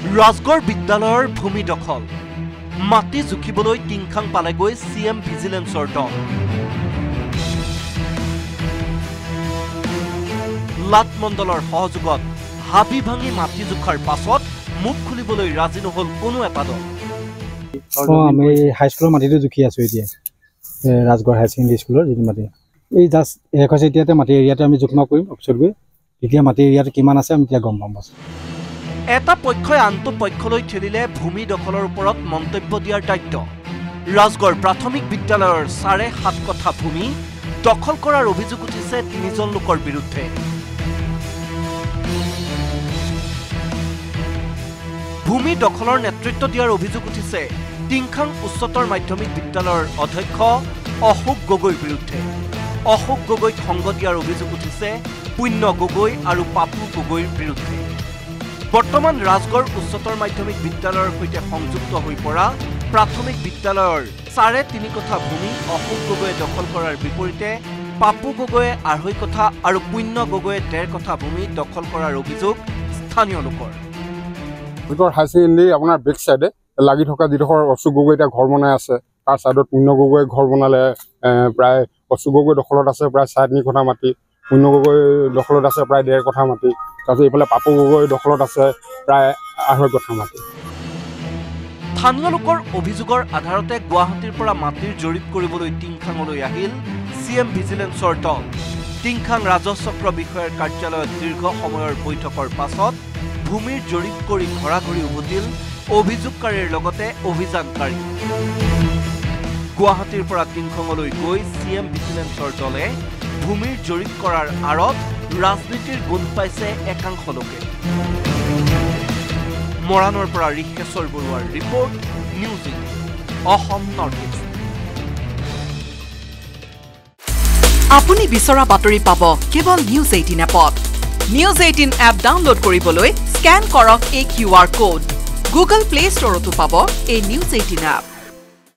ৰাজগড় বিদ্যালয়ৰ ভূমি দখল মাটি জুখিবলৈ টিংখাং পালেগৈ CM ভিজিলেন্সৰ দল লাট মণ্ডলৰ সহযোগত হাবি ভাঙি মাটি জুখাৰ পাছত মুখ খুলিবলৈ ৰাজি নহল কোনো এটা দল আমি হাই স্কুলৰ মাটিটো জুখি আছো এতিয়া ৰাজগড় হাই সেকেন্ডাৰী স্কুলৰ যিটো মাটি এই জাস্ট কৈছে এতিয়াতে মাটি এৰিয়াটো আমি জুখমা কৰিম অফিচত গৈ এতিয়া মাটি এৰিয়াটো কিমান আছে আমি এতিয়া গম পাম বস এটা পক্ষই আনটো পক্ষলৈ ঠেলিলে ভূমি দখলৰ ওপৰত মন্তব্য দিয়াৰ দায়িত্ব ৰাজগড় প্ৰাথমিক বিদ্যালয়ৰ 7.5 কঠা ভূমি দখল কৰাৰ অভিযোগ উঠিছে তিনিজন লোকৰ বিৰুদ্ধে ভূমি দখলৰ নেতৃত্ব দিয়াৰ অভিযোগ উঠিছে টিংখাং উচ্চতৰ মাধ্যমিক বিদ্যালয়ৰ অধ্যক্ষ অশোক গগৈৰ বিৰুদ্ধে অশোক গগৈক সংগ দিয়াৰ অভিযোগ উঠিছে পুণ্য গগৈ আৰু পাপু গগৈৰ বিৰুদ্ধে বৰ্তমান ৰাজগড় উচ্চতৰ মাধ্যমিক বিদ্যালয়ৰ সৈতে সংযুক্ত হৈ পৰা প্ৰাথমিক বিদ্যালয়ৰ 3.5 কঠা ভূমি অশোক গগৈয়ে দখল কৰাৰ বিপৰীতে পাপু গগৈয়ে 2.5 কঠা আৰু পুণ্য গগৈয়ে 1.5 কঠা ভূমি দখল কৰাৰ অভিযোগ স্থানীয় লোকৰ ভিতৰ হাই সেকেন্ডাৰী আপোনাৰ বেক সাইডে লাগি থকা যিডখৰ অশোক গগৈ এটা ঘৰ বনাই আছে তাৰ সাইডত পুণ্য গগৈ ঘৰ বনালে প্ৰায় অশোক গগৈ দখলত আছে প্ৰায় 4.5 কঠা মাটি পুণ্য গগৈ দখলত আছে প্ৰায় 1.5 কঠা মাটি তাৰপিছত এইফালে পাপু গগৈ দখলত আছে প্ৰায় 2.5 কঠা মাটি স্থানীয় লোকৰ অভিযোগৰ আধাৰতে গুৱাহাটীৰ পৰা মাটিৰ জৰীপ কৰিবলৈ টিংখাঙলৈ আহিল CM ভিজিলেন্সৰ দল টিংখাং ৰাজচক্ৰ বিষয়াৰ কাৰ্যালয়ত দীৰ্ঘ সময়ৰ বৈঠকৰ পাছত ভূমিৰ জৰীপ কৰি ঘৰাঘৰি উভতিল অভিযোগকাৰীৰ লগতে অভিযানকাৰী গুৱাহাটীৰ পৰা টিংখাঙলৈ গৈ CM ভিজিলেন্সৰ দলে ভূমিৰ জৰীপ কৰাৰ আৰত ৰাজনীতিৰ গুণ পাইছে একাংশ লোকে মৰাণৰ পৰা ঋষেশ্বৰ বৰুৱাৰ report news 18 Assam north east আপুনি বিচৰা বাতৰি পাব কেৱল নিউজ 18 এপত নিউজ 18 এপ ডাউনলোড কৰিবলৈ স্ক্যান কৰক এই QR কোড গুগল প্লে ষ্টৰতো পাব এই নিউজ 18 এপ